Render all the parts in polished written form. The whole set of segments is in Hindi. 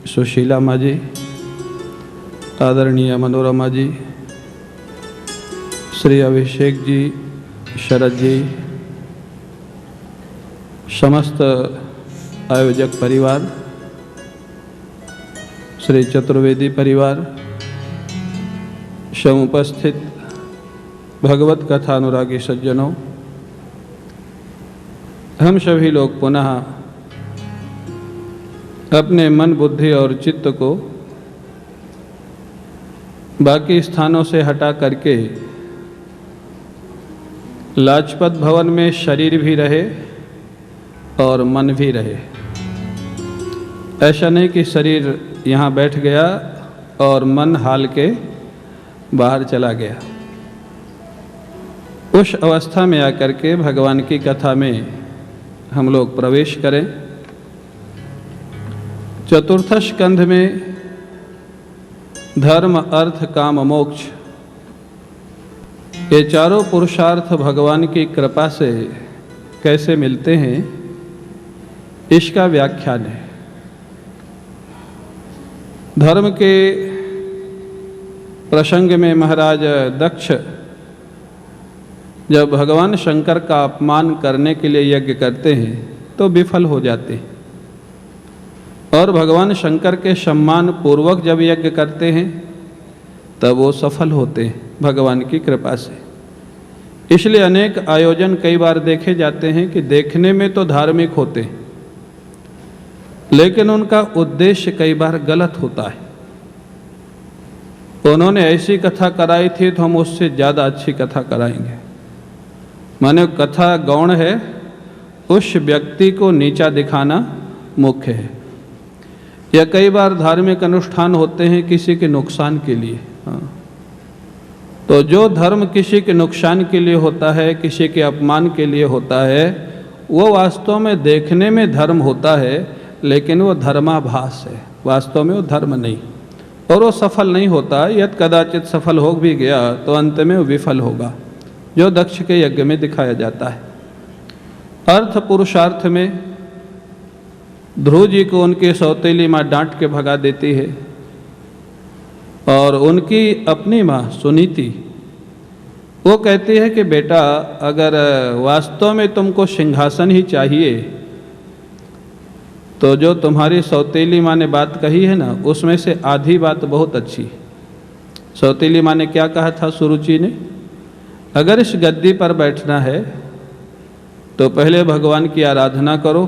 सुशीला माँ जी, आदरणीय मनोरमा जी, श्री अभिषेक जी, शरद जी, समस्त आयोजक परिवार, श्री चतुर्वेदी परिवार, समुपस्थित भगवत कथा अनुरागी सज्जनों, हम सभी लोग पुनः अपने मन, बुद्धि और चित्त को बाकी स्थानों से हटा करके लाजपत भवन में शरीर भी रहे और मन भी रहे। ऐसा नहीं कि शरीर यहाँ बैठ गया और मन हाल के बाहर चला गया। उस अवस्था में आकर के भगवान की कथा में हम लोग प्रवेश करें। चतुर्थ स्कंध में धर्म, अर्थ, काम, मोक्ष, ये चारों पुरुषार्थ भगवान की कृपा से कैसे मिलते हैं, इसका व्याख्यान है। धर्म के प्रसंग में महाराज दक्ष जब भगवान शंकर का अपमान करने के लिए यज्ञ करते हैं तो विफल हो जाते हैं, और भगवान शंकर के सम्मान पूर्वक जब यज्ञ करते हैं तब वो सफल होते हैं भगवान की कृपा से। इसलिए अनेक आयोजन कई बार देखे जाते हैं कि देखने में तो धार्मिक होते हैं, लेकिन उनका उद्देश्य कई बार गलत होता है। उन्होंने ऐसी कथा कराई थी तो हम उससे ज़्यादा अच्छी कथा कराएंगे। माने कथा गौण है, उस व्यक्ति को नीचा दिखाना मुख्य है। या कई बार धार्मिक अनुष्ठान होते हैं किसी के नुकसान के लिए। तो जो धर्म किसी के नुकसान के लिए होता है, किसी के अपमान के लिए होता है, वो वास्तव में देखने में धर्म होता है, लेकिन वो धर्माभास है, वास्तव में वो धर्म नहीं, और वो सफल नहीं होता। यदि कदाचित सफल हो भी गया तो अंत में वो विफल होगा, जो दक्ष के यज्ञ में दिखाया जाता है। अर्थ पुरुषार्थ में ध्रुव जी को उनकी सौतेली माँ डांट के भगा देती है, और उनकी अपनी माँ सुनीति वो कहती है कि बेटा, अगर वास्तव में तुमको सिंहासन ही चाहिए तो जो तुम्हारी सौतेली माँ ने बात कही है ना, उसमें से आधी बात बहुत अच्छी। सौतेली माँ ने क्या कहा था सुरुचि ने? अगर इस गद्दी पर बैठना है तो पहले भगवान की आराधना करो,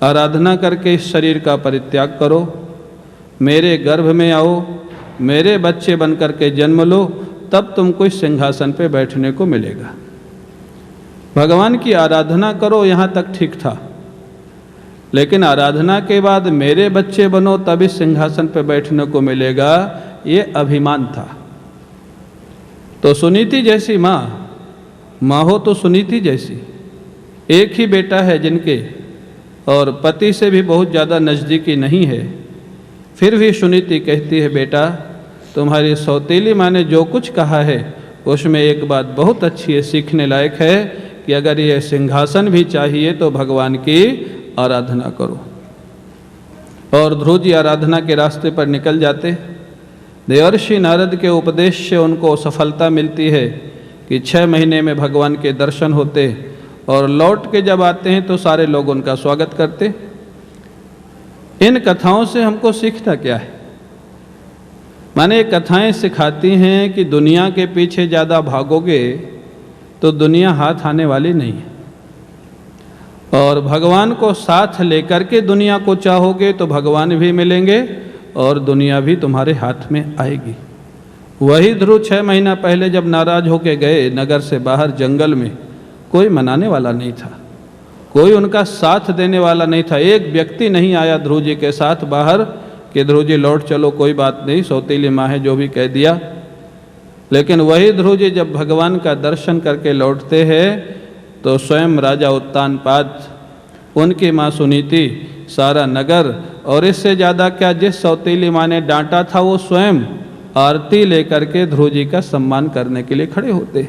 आराधना करके इस शरीर का परित्याग करो, मेरे गर्भ में आओ, मेरे बच्चे बन करके जन्म लो, तब तुमको इस सिंहासन पे बैठने को मिलेगा। भगवान की आराधना करो, यहाँ तक ठीक था, लेकिन आराधना के बाद मेरे बच्चे बनो तब इस सिंहासन पे बैठने को मिलेगा, ये अभिमान था। तो सुनीति जैसी माँ हो तो सुनीति जैसी, एक ही बेटा है जिनके, और पति से भी बहुत ज़्यादा नज़दीकी नहीं है, फिर भी सुनीति कहती है बेटा, तुम्हारी सौतेली माँ ने जो कुछ कहा है उसमें एक बात बहुत अच्छी है, सीखने लायक है, कि अगर ये सिंहासन भी चाहिए तो भगवान की आराधना करो। और ध्रुव जी आराधना के रास्ते पर निकल जाते। देवर्षि नारद के उपदेश से उनको सफलता मिलती है कि 6 महीने में भगवान के दर्शन होते, और लौट के जब आते हैं तो सारे लोग उनका स्वागत करते। इन कथाओं से हमको सीखना क्या है? माने कथाएं सिखाती हैं कि दुनिया के पीछे ज़्यादा भागोगे तो दुनिया हाथ आने वाली नहीं है, और भगवान को साथ लेकर के दुनिया को चाहोगे तो भगवान भी मिलेंगे और दुनिया भी तुम्हारे हाथ में आएगी। वही ध्रुव 6 महीना पहले जब नाराज होके गए नगर से बाहर जंगल में, कोई मनाने वाला नहीं था, कोई उनका साथ देने वाला नहीं था। एक व्यक्ति नहीं आया ध्रुव जी के साथ बाहर कि ध्रुव जी लौट चलो, कोई बात नहीं, सौतेली माँ है, जो भी कह दिया। लेकिन वही ध्रुव जी जब भगवान का दर्शन करके लौटते हैं तो स्वयं राजा उत्तानपाद, उनकी माँ सुनीति, सारा नगर, और इससे ज़्यादा क्या, जिस सौतेली माँ ने डांटा था वो स्वयं आरती लेकर के ध्रुव जी का सम्मान करने के लिए खड़े होते।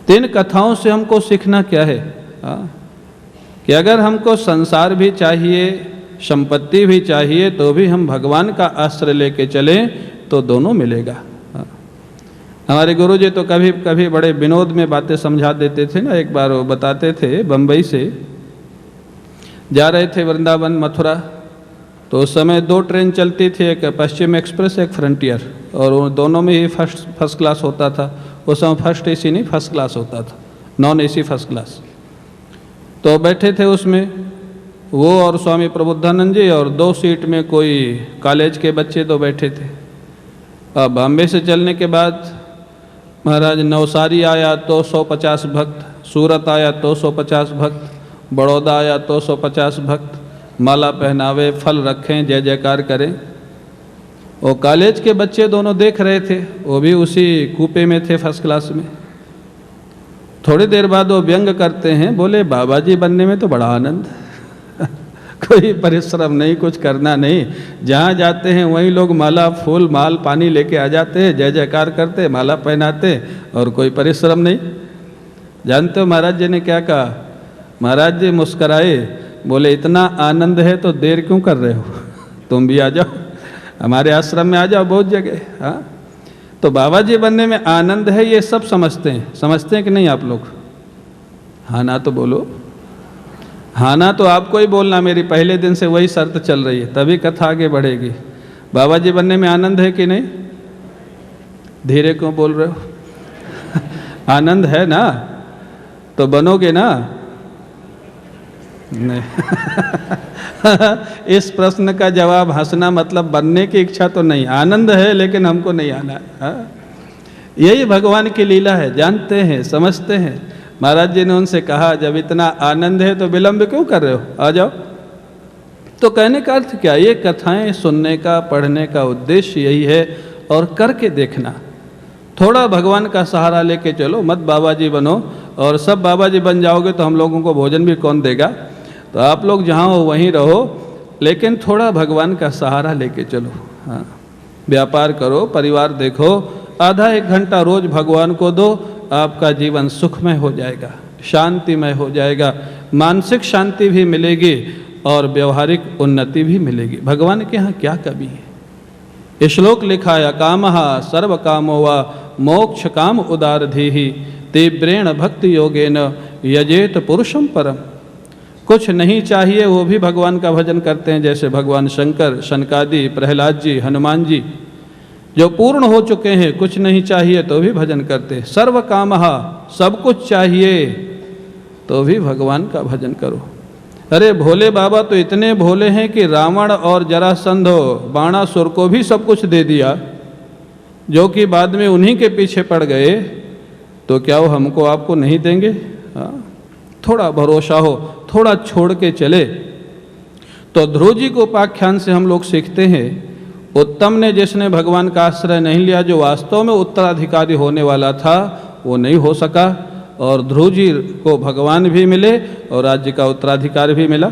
तो इन कथाओं से हमको सीखना क्या है? कि अगर हमको संसार भी चाहिए, संपत्ति भी चाहिए, तो भी हम भगवान का आश्रय लेके चलें तो दोनों मिलेगा। हमारे गुरुजी तो कभी कभी बड़े विनोद में बातें समझा देते थे ना। एक बार वो बताते थे, बम्बई से जा रहे थे वृंदावन मथुरा, तो उस समय 2 ट्रेन चलती थी, एक पश्चिम एक्सप्रेस, एक फ्रंटियर, और वो दोनों में ही फर्स्ट क्लास होता था। उस समय फर्स्ट एसी नहीं, फर्स्ट क्लास होता था, नॉन एसी फर्स्ट क्लास। तो बैठे थे उसमें वो और स्वामी प्रबुद्धानंद जी, और 2 सीट में कोई कॉलेज के बच्चे 2 बैठे थे। अब बॉम्बे से चलने के बाद महाराज नवसारी आया तो 150 भक्त, सूरत आया तो 150 भक्त, बड़ौदा आया तो 150 भक्त, माला पहनावे, फल रखें, जय जयकार करें। वो कॉलेज के बच्चे दोनों देख रहे थे, वो भी उसी कूपे में थे, फर्स्ट क्लास में। थोड़ी देर बाद वो व्यंग करते हैं, बोले बाबा जी बनने में तो बड़ा आनंद कोई परिश्रम नहीं, कुछ करना नहीं, जहाँ जाते हैं वहीं लोग माला, फूल, माल, पानी लेके आ जाते हैं, जय जयकार करते, माला पहनाते, और कोई परिश्रम नहीं। जानते हो महाराज जी ने क्या कहा? महाराज जी मुस्कराए, बोले इतना आनंद है तो देर क्यों कर रहे हो, तुम भी आ जाओ, हमारे आश्रम में आ जाओ, बहुत जगह। हाँ, तो बाबा जी बनने में आनंद है, ये सब समझते हैं कि नहीं आप लोग? हाँ ना तो बोलो, हाँ ना तो आपको ही बोलना, मेरी पहले दिन से वही शर्त चल रही है, तभी कथा आगे बढ़ेगी। बाबा जी बनने में आनंद है कि नहीं? धीरे क्यों बोल रहे हो आनंद है ना, तो बनोगे ना? नहीं इस प्रश्न का जवाब हंसना, मतलब बनने की इच्छा तो नहीं, आनंद है लेकिन हमको नहीं आना है। यही भगवान की लीला है, जानते हैं, समझते हैं। महाराज जी ने उनसे कहा, जब इतना आनंद है तो विलंब क्यों कर रहे हो, आ जाओ। तो कहने का अर्थ क्या? ये कथाएं सुनने का, पढ़ने का उद्देश्य यही है, और करके देखना। थोड़ा भगवान का सहारा लेके चलो, मत बाबा जी बनो, और सब बाबा जी बन जाओगे तो हम लोगों को भोजन भी कौन देगा? तो आप लोग जहाँ हो वहीं रहो, लेकिन थोड़ा भगवान का सहारा लेके चलो। हाँ, व्यापार करो, परिवार देखो, आधा 1 घंटा रोज भगवान को दो, आपका जीवन सुखमय हो जाएगा, शांतिमय हो जाएगा, मानसिक शांति भी मिलेगी और व्यवहारिक उन्नति भी मिलेगी। भगवान के यहाँ क्या कमी है? श्लोक लिखा है, कामः सर्व कामो वा मोक्ष काम उदारधीहि तीव्रेण भक्ति योगेन यजेत पुरुषम परम। कुछ नहीं चाहिए वो भी भगवान का भजन करते हैं, जैसे भगवान शंकर, शनकादि, प्रहलाद जी, हनुमान जी, जो पूर्ण हो चुके हैं, कुछ नहीं चाहिए तो भी भजन करते हैं। सर्व कामः, सब कुछ चाहिए तो भी भगवान का भजन करो। अरे भोले बाबा तो इतने भोले हैं कि रावण और जरासंध, बाणासुर को भी सब कुछ दे दिया, जो कि बाद में उन्हीं के पीछे पड़ गए, तो क्या वो हमको आपको नहीं देंगे? हाँ, थोड़ा भरोसा हो, थोड़ा छोड़ के चले। तो ध्रुव जी को उपाख्यान से हम लोग सीखते हैं, उत्तम ने जिसने भगवान का आश्रय नहीं लिया, जो वास्तव में उत्तराधिकारी होने वाला था, वो नहीं हो सका, और ध्रुव जी को भगवान भी मिले और राज्य का उत्तराधिकार भी मिला।